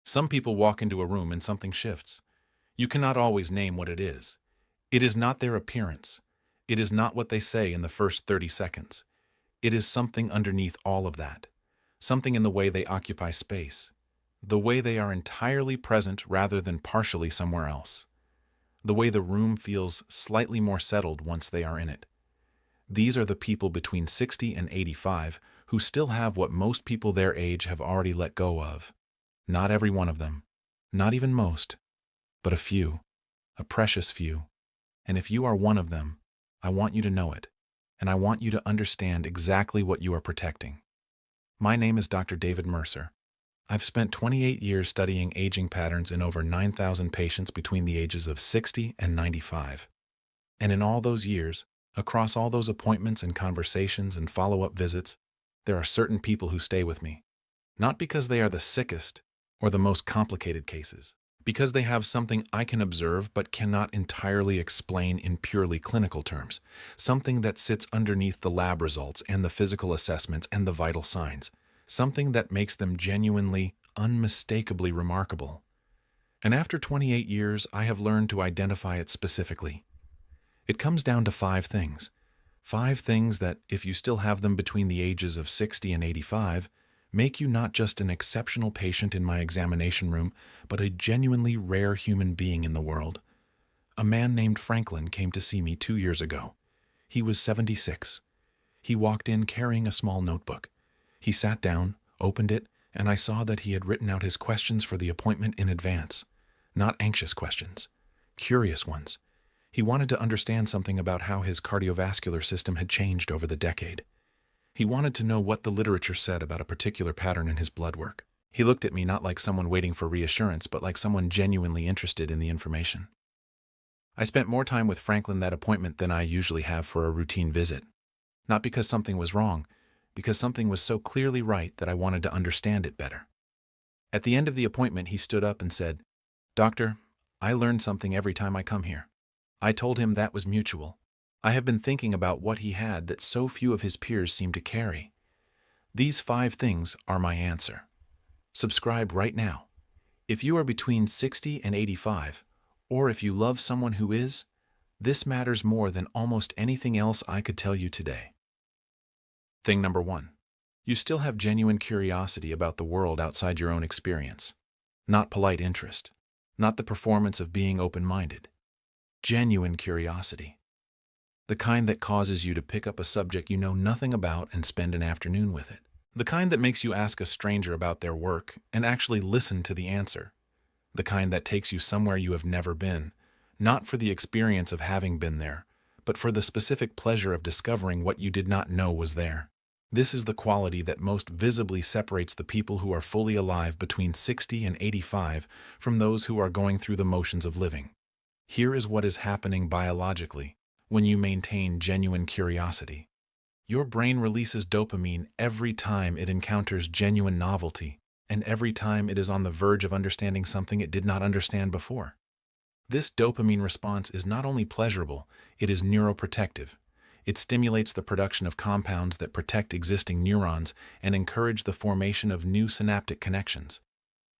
Some people walk into a room and something shifts. You cannot always name what it is. It is not their appearance. It is not what they say in the first 30 seconds. It is something underneath all of that. Something in the way they occupy space. The way they are entirely present rather than partially somewhere else. The way the room feels slightly more settled once they are in it. These are the people between 60 and 85 who still have what most people their age have already let go of. Not every one of them, not even most, but a few, a precious few. And if you are one of them, I want you to know it, and I want you to understand exactly what you are protecting. My name is Dr. David Mercer. I've spent 28 years studying aging patterns in over 9,000 patients between the ages of 60 and 95. And in all those years, across all those appointments and conversations and follow-up visits, there are certain people who stay with me. Not because they are the sickest or the most complicated cases, because they have something I can observe but cannot entirely explain in purely clinical terms, something that sits underneath the lab results and the physical assessments and the vital signs, something that makes them genuinely, unmistakably remarkable. And after 28 years, I have learned to identify it specifically. It comes down to 5 things. 5 things that, if you still have them between the ages of 60 and 85, make you not just an exceptional patient in my examination room, but a genuinely rare human being in the world. A man named Franklin came to see me 2 years ago. He was 76. He walked in carrying a small notebook. He sat down, opened it, and I saw that he had written out his questions for the appointment in advance. Not anxious questions, curious ones. He wanted to understand something about how his cardiovascular system had changed over the decade. He wanted to know what the literature said about a particular pattern in his blood work. He looked at me not like someone waiting for reassurance, but like someone genuinely interested in the information. I spent more time with Franklin that appointment than I usually have for a routine visit. Not because something was wrong, because something was so clearly right that I wanted to understand it better. At the end of the appointment, he stood up and said, "Doctor, I learn something every time I come here." I told him that was mutual. I have been thinking about what he had that so few of his peers seem to carry. These 5 things are my answer. Subscribe right now. If you are between 60 and 85, or if you love someone who is, this matters more than almost anything else I could tell you today. Thing number 1. You still have genuine curiosity about the world outside your own experience. Not polite interest. Not the performance of being open-minded. Genuine curiosity. The kind that causes you to pick up a subject you know nothing about and spend an afternoon with it. The kind that makes you ask a stranger about their work and actually listen to the answer. The kind that takes you somewhere you have never been, not for the experience of having been there, but for the specific pleasure of discovering what you did not know was there. This is the quality that most visibly separates the people who are fully alive between 60 and 85 from those who are going through the motions of living. Here is what is happening biologically when you maintain genuine curiosity. Your brain releases dopamine every time it encounters genuine novelty, and every time it is on the verge of understanding something it did not understand before. This dopamine response is not only pleasurable, it is neuroprotective. It stimulates the production of compounds that protect existing neurons and encourage the formation of new synaptic connections.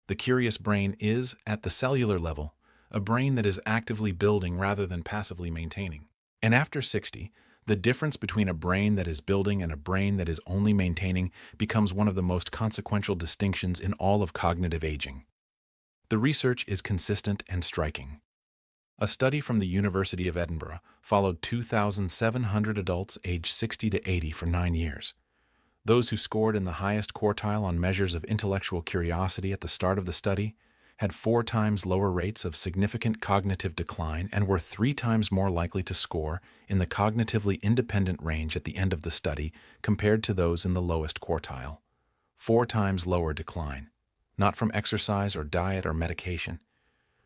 The curious brain is, at the cellular level, a brain that is actively building rather than passively maintaining. And after 60, the difference between a brain that is building and a brain that is only maintaining becomes one of the most consequential distinctions in all of cognitive aging. The research is consistent and striking. A study from the University of Edinburgh followed 2,700 adults aged 60 to 80 for 9 years. Those who scored in the highest quartile on measures of intellectual curiosity at the start of the study had 4 times lower rates of significant cognitive decline and were 3 times more likely to score in the cognitively independent range at the end of the study compared to those in the lowest quartile. 4 times lower decline, not from exercise or diet or medication,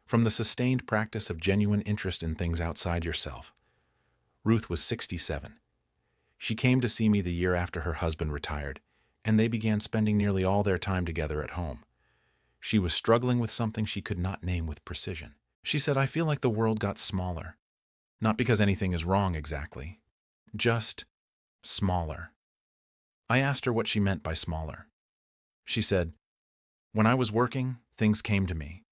from the sustained practice of genuine interest in things outside yourself. Ruth was 67. She came to see me the year after her husband retired, and they began spending nearly all their time together at home. She was struggling with something she could not name with precision. She said, "I feel like the world got smaller. Not because anything is wrong exactly, just smaller." I asked her what she meant by smaller. She said, "When I was working, Things came to me.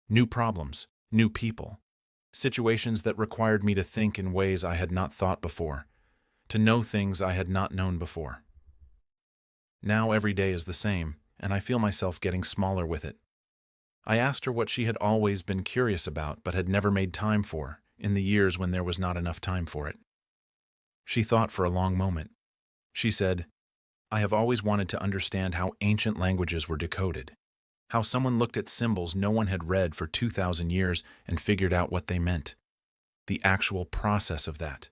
New problems, new people, situations that required me to think in ways I had not thought before, to know things I had not known before. Now every day is the same, and I feel myself getting smaller with it. I asked her what she had always been curious about but had never made time for, in the years when there was not enough time for it. She thought for a long moment. She said, "I have always wanted to understand how ancient languages were decoded, how someone looked at symbols no one had read for 2,000 years and figured out what they meant. The actual process of that."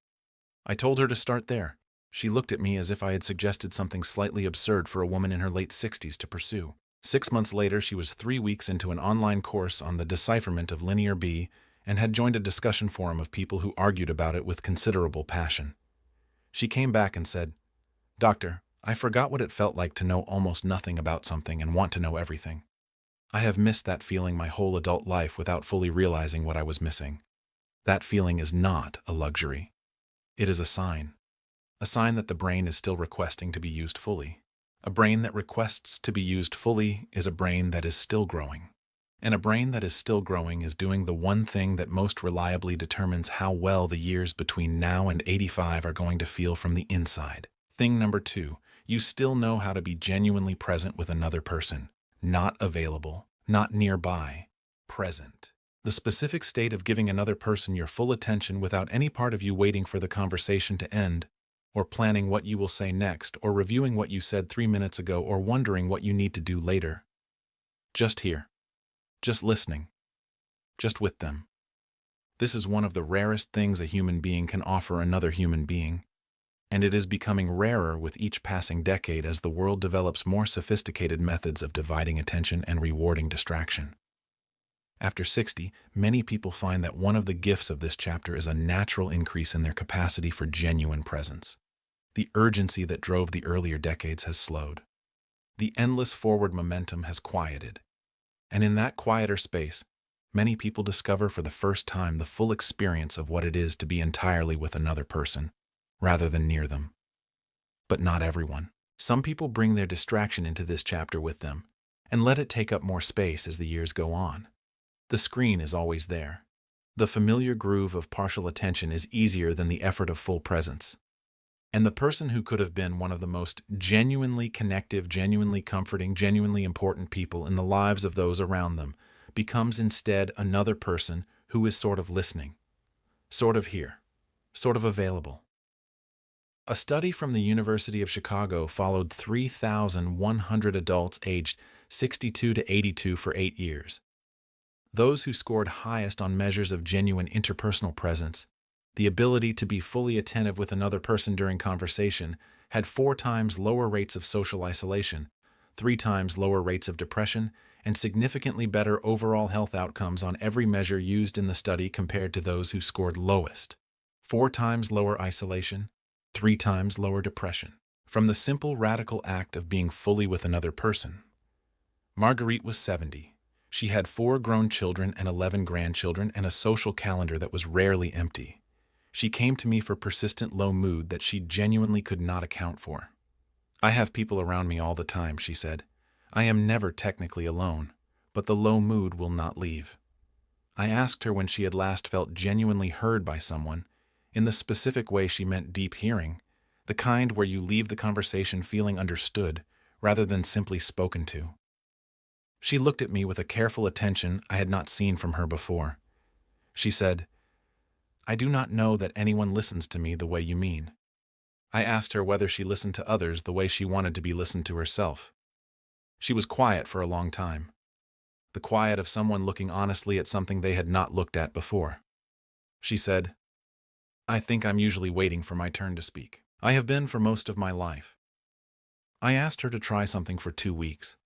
I told her to start there. She looked at me as if I had suggested something slightly absurd for a woman in her late 60s to pursue. 6 months later, she was 3 weeks into an online course on the decipherment of Linear B and had joined a discussion forum of people who argued about it with considerable passion. She came back and said, "Doctor, I forgot what it felt like to know almost nothing about something and want to know everything. I have missed that feeling my whole adult life without fully realizing what I was missing. That feeling is not a luxury. It is a sign that the brain is still requesting to be used fully. A brain that requests to be used fully is a brain that is still growing. And a brain that is still growing is doing the one thing that most reliably determines how well the years between now and 85 are going to feel from the inside. Thing number 2, you still know how to be genuinely present with another person. Not available, not nearby, present. The specific state of giving another person your full attention without any part of you waiting for the conversation to end, or planning what you will say next, or reviewing what you said 3 minutes ago, or wondering what you need to do later. Just here. Just listening. Just with them. This is one of the rarest things a human being can offer another human being, and it is becoming rarer with each passing decade as the world develops more sophisticated methods of dividing attention and rewarding distraction. After 60, many people find that one of the gifts of this chapter is a natural increase in their capacity for genuine presence. The urgency that drove the earlier decades has slowed. The endless forward momentum has quieted. And in that quieter space, many people discover for the first time the full experience of what it is to be entirely with another person, rather than near them. But not everyone. Some people bring their distraction into this chapter with them, and let it take up more space as the years go on. The screen is always there. The familiar groove of partial attention is easier than the effort of full presence. And the person who could have been one of the most genuinely connective, genuinely comforting, genuinely important people in the lives of those around them becomes instead another person who is sort of listening, sort of here, sort of available. A study from the University of Chicago followed 3,100 adults aged 62 to 82 for 8 years. Those who scored highest on measures of genuine interpersonal presence, the ability to be fully attentive with another person during conversation, had 4 times lower rates of social isolation, 3 times lower rates of depression, and significantly better overall health outcomes on every measure used in the study compared to those who scored lowest. 4 times lower isolation, 3 times lower depression, from the simple radical act of being fully with another person. Marguerite was 70. She had 4 grown children and 11 grandchildren and a social calendar that was rarely empty. She came to me for persistent low mood that she genuinely could not account for. "I have people around me all the time," she said. "I am never technically alone, but the low mood will not leave." I asked her when she had last felt genuinely heard by someone. In the specific way she meant deep hearing, the kind where you leave the conversation feeling understood rather than simply spoken to. She looked at me with a careful attention I had not seen from her before. She said, "I do not know that anyone listens to me the way you mean." I asked her whether she listened to others the way she wanted to be listened to herself. She was quiet for a long time. The quiet of someone looking honestly at something they had not looked at before. She said, "I think I'm usually waiting for my turn to speak. I have been for most of my life." I asked her to try something for 2 weeks.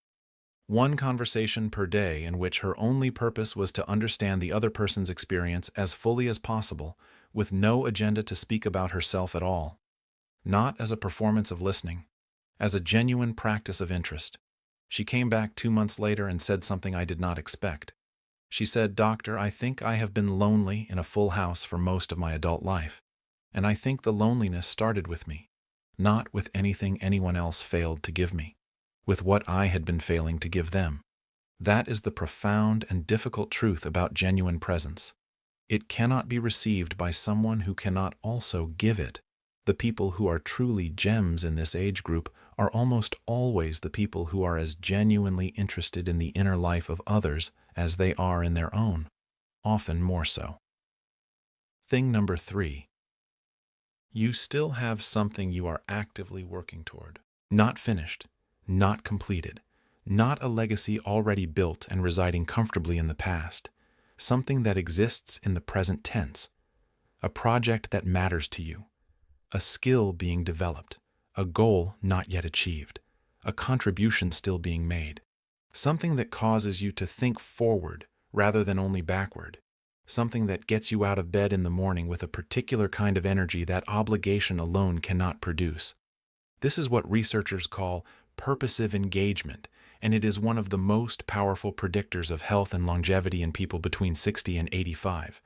1 conversation per day in which her only purpose was to understand the other person's experience as fully as possible, with no agenda to speak about herself at all. Not as a performance of listening, as a genuine practice of interest. She came back 2 months later and said something I did not expect. She said, "Doctor, I think I have been lonely in a full house for most of my adult life, and I think the loneliness started with me, not with anything anyone else failed to give me, with what I had been failing to give them. That is the profound and difficult truth about genuine presence. It cannot be received by someone who cannot also give it. The people who are truly gems in this age group are almost always the people who are as genuinely interested in the inner life of others as they are in their own, often more so. Thing number 3. You still have something you are actively working toward. Not finished, not completed, not a legacy already built and residing comfortably in the past. Something that exists in the present tense. A project that matters to you. A skill being developed. A goal not yet achieved. A contribution still being made. Something that causes you to think forward rather than only backward. Something that gets you out of bed in the morning with a particular kind of energy that obligation alone cannot produce. This is what researchers call purposive engagement, and it is one of the most powerful predictors of health and longevity in people between 60 and 85.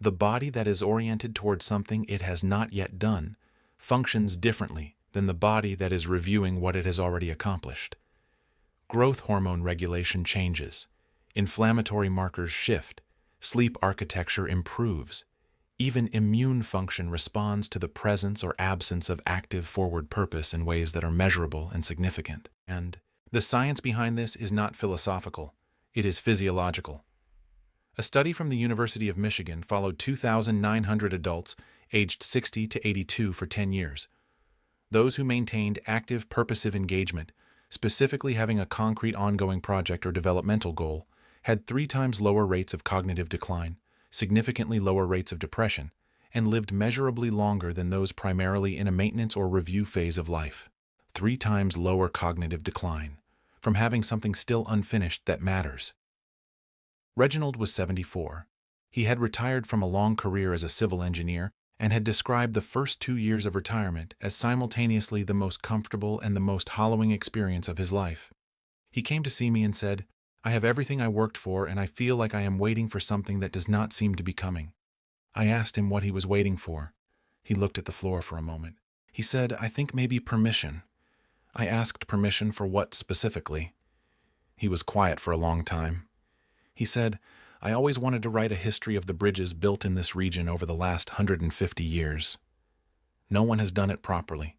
The body that is oriented towards something it has not yet done functions differently than the body that is reviewing what it has already accomplished. Growth hormone regulation changes. Inflammatory markers shift. Sleep architecture improves. Even immune function responds to the presence or absence of active forward purpose in ways that are measurable and significant. And the science behind this is not philosophical, it is physiological. A study from the University of Michigan followed 2,900 adults aged 60 to 82 for 10 years. Those who maintained active purposive engagement, specifically having a concrete ongoing project or developmental goal, had 3 times lower rates of cognitive decline, significantly lower rates of depression, and lived measurably longer than those primarily in a maintenance or review phase of life. 3 times lower cognitive decline, from having something still unfinished that matters. Reginald was 74. He had retired from a long career as a civil engineer and had described the first 2 years of retirement as simultaneously the most comfortable and the most hollowing experience of his life. He came to see me and said, "I have everything I worked for and I feel like I am waiting for something that does not seem to be coming." I asked him what he was waiting for. He looked at the floor for a moment. He said, "I think maybe permission." I asked permission for what specifically? He was quiet for a long time. He said, "I always wanted to write a history of the bridges built in this region over the last 150 years. No one has done it properly.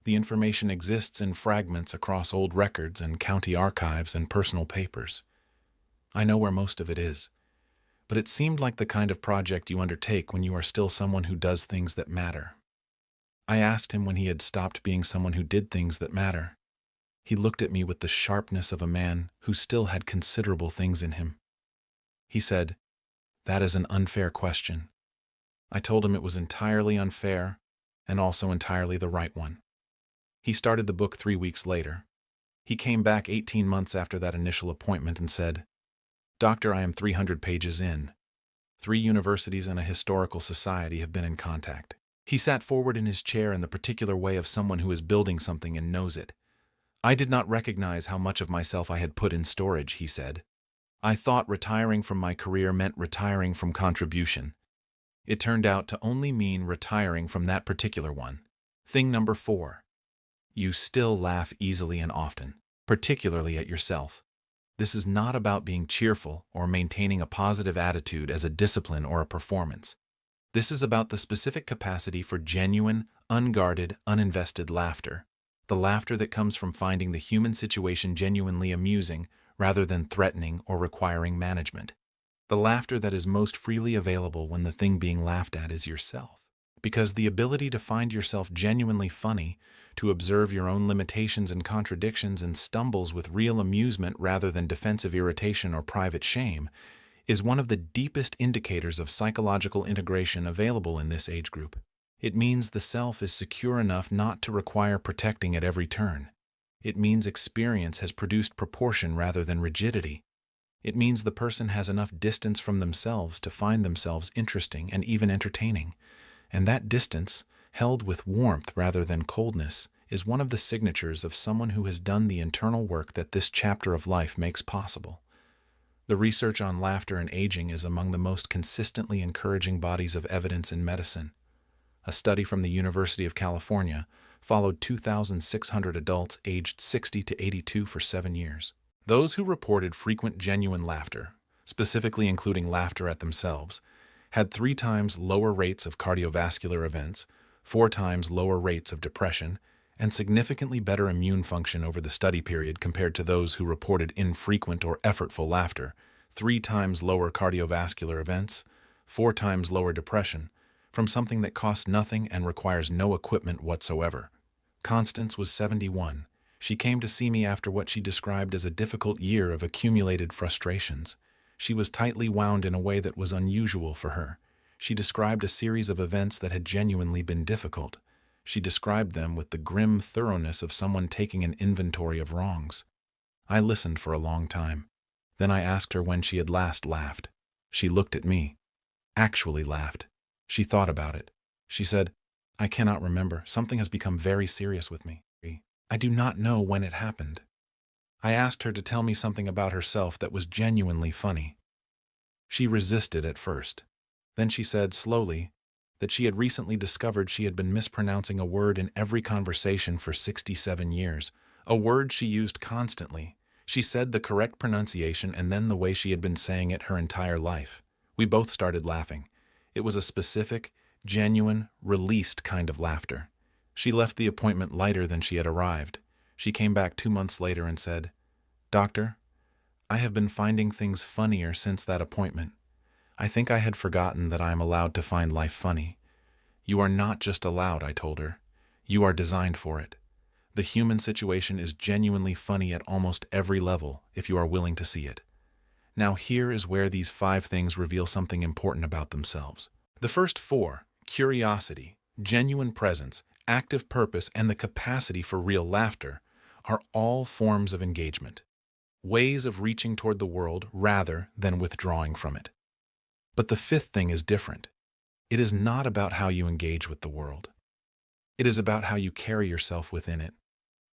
The information exists in fragments across old records and county archives and personal papers. I know where most of it is. But it seemed like the kind of project you undertake when you are still someone who does things that matter." I asked him when he had stopped being someone who did things that matter. He looked at me with the sharpness of a man who still had considerable things in him. He said, "That is an unfair question." I told him it was entirely unfair and also entirely the right one. He started the book 3 weeks later. He came back 18 months after that initial appointment and said, "Doctor, I am 300 pages in. 3 universities and a historical society have been in contact." He sat forward in his chair in the particular way of someone who is building something and knows it. "I did not recognize how much of myself I had put in storage," he said. "I thought retiring from my career meant retiring from contribution. It turned out to only mean retiring from that particular one." Thing number 4. You still laugh easily and often, particularly at yourself. This is not about being cheerful or maintaining a positive attitude as a discipline or a performance. This is about the specific capacity for genuine, unguarded, uninvested laughter. The laughter that comes from finding the human situation genuinely amusing rather than threatening or requiring management. The laughter that is most freely available when the thing being laughed at is yourself. Because the ability to find yourself genuinely funny, to observe your own limitations and contradictions and stumbles with real amusement rather than defensive irritation or private shame, is one of the deepest indicators of psychological integration available in this age group. It means the self is secure enough not to require protecting at every turn. It means experience has produced proportion rather than rigidity. It means the person has enough distance from themselves to find themselves interesting and even entertaining. And that distance, held with warmth rather than coldness, is one of the signatures of someone who has done the internal work that this chapter of life makes possible. The research on laughter and aging is among the most consistently encouraging bodies of evidence in medicine. A study from the University of California followed 2,600 adults aged 60 to 82 for 7 years. Those who reported frequent genuine laughter, specifically including laughter at themselves, had 3 times lower rates of cardiovascular events, 4 times lower rates of depression, and significantly better immune function over the study period compared to those who reported infrequent or effortful laughter, 3 times lower cardiovascular events, 4 times lower depression, from something that costs nothing and requires no equipment whatsoever. Constance was 71. She came to see me after what she described as a difficult year of accumulated frustrations. She was tightly wound in a way that was unusual for her. She described a series of events that had genuinely been difficult. She described them with the grim thoroughness of someone taking an inventory of wrongs. I listened for a long time. Then I asked her when she had last laughed. She looked at me. Actually laughed. She thought about it. She said, "I cannot remember. Something has become very serious with me. I do not know when it happened." I asked her to tell me something about herself that was genuinely funny. She resisted at first. Then she said, slowly, that she had recently discovered she had been mispronouncing a word in every conversation for 67 years, a word she used constantly. She said the correct pronunciation and then the way she had been saying it her entire life. We both started laughing. It was a specific, genuine, released kind of laughter. She left the appointment lighter than she had arrived. She came back 2 months later and said, "Doctor, I have been finding things funnier since that appointment. I think I had forgotten that I am allowed to find life funny." "You are not just allowed," I told her. "You are designed for it. The human situation is genuinely funny at almost every level if you are willing to see it." Now here is where these 5 things reveal something important about themselves. The first 4, curiosity, genuine presence, active purpose, and the capacity for real laughter, are all forms of engagement, ways of reaching toward the world rather than withdrawing from it. But the 5th thing is different. It is not about how you engage with the world. It is about how you carry yourself within it,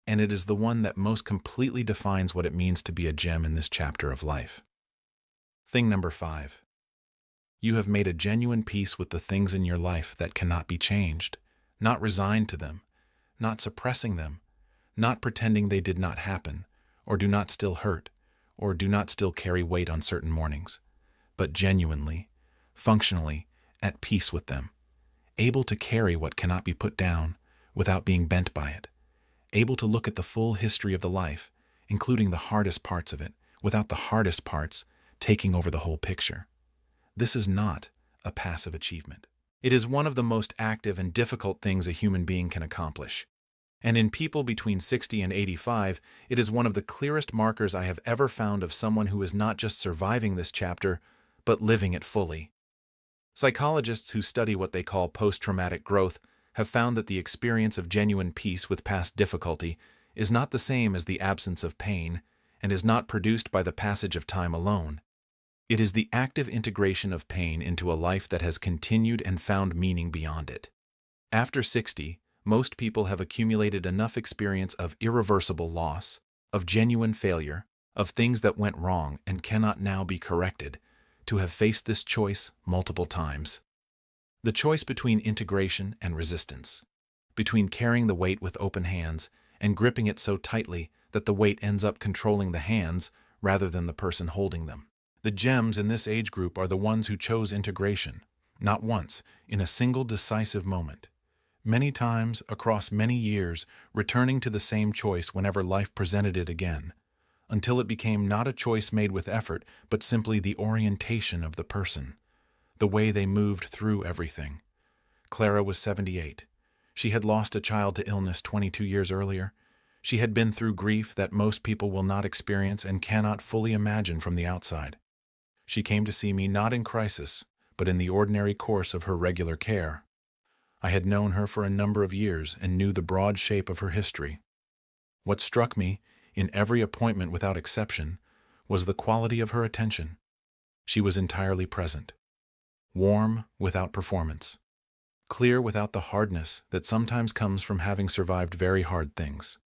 and it is the one that most completely defines what it means to be a gem in this chapter of life. Thing number 5. You have made a genuine peace with the things in your life that cannot be changed, not resigned to them, not suppressing them, not pretending they did not happen, or do not still hurt, or do not still carry weight on certain mornings, but genuinely, functionally, at peace with them, able to carry what cannot be put down without being bent by it, able to look at the full history of the life, including the hardest parts of it, without the hardest parts taking over the whole picture. This is not a passive achievement. It is one of the most active and difficult things a human being can accomplish. And in people between 60 and 85, it is one of the clearest markers I have ever found of someone who is not just surviving this chapter, but living it fully. Psychologists who study what they call post-traumatic growth have found that the experience of genuine peace with past difficulty is not the same as the absence of pain and is not produced by the passage of time alone. It is the active integration of pain into a life that has continued and found meaning beyond it. After 60, most people have accumulated enough experience of irreversible loss, of genuine failure, of things that went wrong and cannot now be corrected, to have faced this choice multiple times. The choice between integration and resistance, between carrying the weight with open hands and gripping it so tightly that the weight ends up controlling the hands rather than the person holding them. The gems in this age group are the ones who chose integration, not once, in a single decisive moment. Many times, across many years, returning to the same choice whenever life presented it again, until it became not a choice made with effort, but simply the orientation of the person, the way they moved through everything. Clara was 78. She had lost a child to illness 22 years earlier. She had been through grief that most people will not experience and cannot fully imagine from the outside. She came to see me not in crisis, but in the ordinary course of her regular care. I had known her for a number of years and knew the broad shape of her history. What struck me, in every appointment without exception, was the quality of her attention. She was entirely present, warm without performance, clear without the hardness that sometimes comes from having survived very hard things.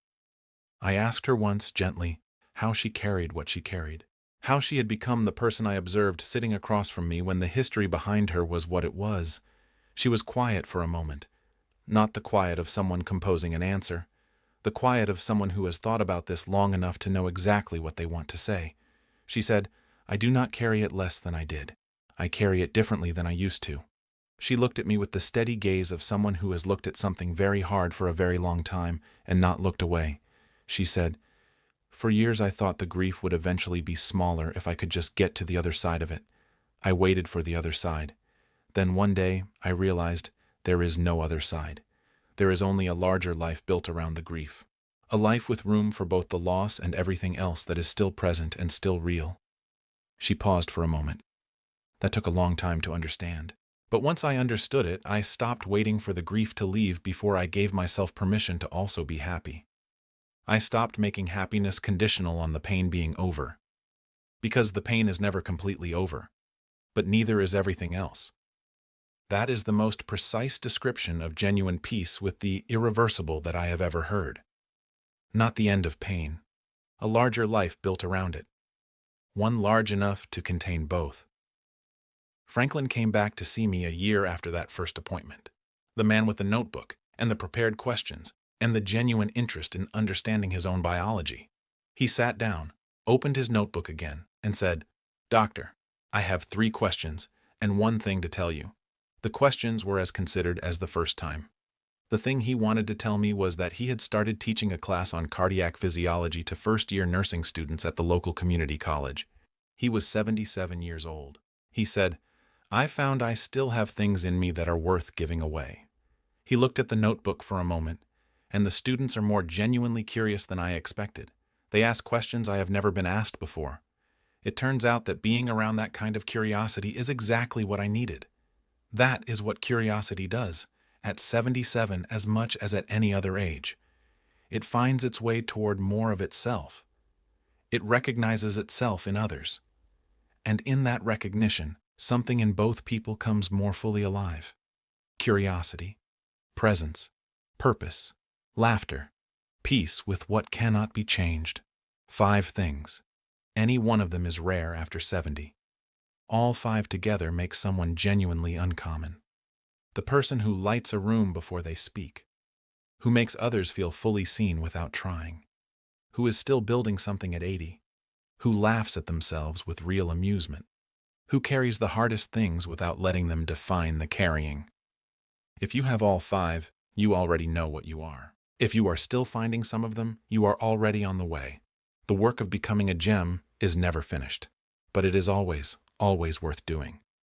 I asked her once, gently, how she carried what she carried, how she had become the person I observed sitting across from me when the history behind her was what it was. She was quiet for a moment, not the quiet of someone composing an answer, the quiet of someone who has thought about this long enough to know exactly what they want to say. She said, "I do not carry it less than I did. I carry it differently than I used to." She looked at me with the steady gaze of someone who has looked at something very hard for a very long time and not looked away. She said, "For years I thought the grief would eventually be smaller if I could just get to the other side of it. I waited for the other side. Then one day I realized there is no other side. There is only a larger life built around the grief. A life with room for both the loss and everything else that is still present and still real." She paused for a moment. That took a long time to understand. But once I understood it, I stopped waiting for the grief to leave before I gave myself permission to also be happy. I stopped making happiness conditional on the pain being over. Because the pain is never completely over. But neither is everything else. That is the most precise description of genuine peace with the irreversible that I have ever heard. Not the end of pain. A larger life built around it. One large enough to contain both. Franklin came back to see me a year after that first appointment. The man with the notebook, and the prepared questions, and the genuine interest in understanding his own biology. He sat down, opened his notebook again, and said, "Doctor, I have 3 questions, and one thing to tell you." The questions were as considered as the first time. The thing he wanted to tell me was that he had started teaching a class on cardiac physiology to first-year nursing students at the local community college. He was 77 years old. He said, "I found I still have things in me that are worth giving away." He looked at the notebook for a moment, and the students are more genuinely curious than I expected. They ask questions I have never been asked before. It turns out that being around that kind of curiosity is exactly what I needed. That is what curiosity does, at 77 as much as at any other age. It finds its way toward more of itself. It recognizes itself in others. And in that recognition, something in both people comes more fully alive. Curiosity, presence, purpose, laughter, peace with what cannot be changed. 5 things. Any one of them is rare after 70. All 5 together make someone genuinely uncommon. The person who lights a room before they speak, who makes others feel fully seen without trying, who is still building something at 80, who laughs at themselves with real amusement, who carries the hardest things without letting them define the carrying. If you have all 5, you already know what you are. If you are still finding some of them, you are already on the way. The work of becoming a gem is never finished, but it is always, always worth doing.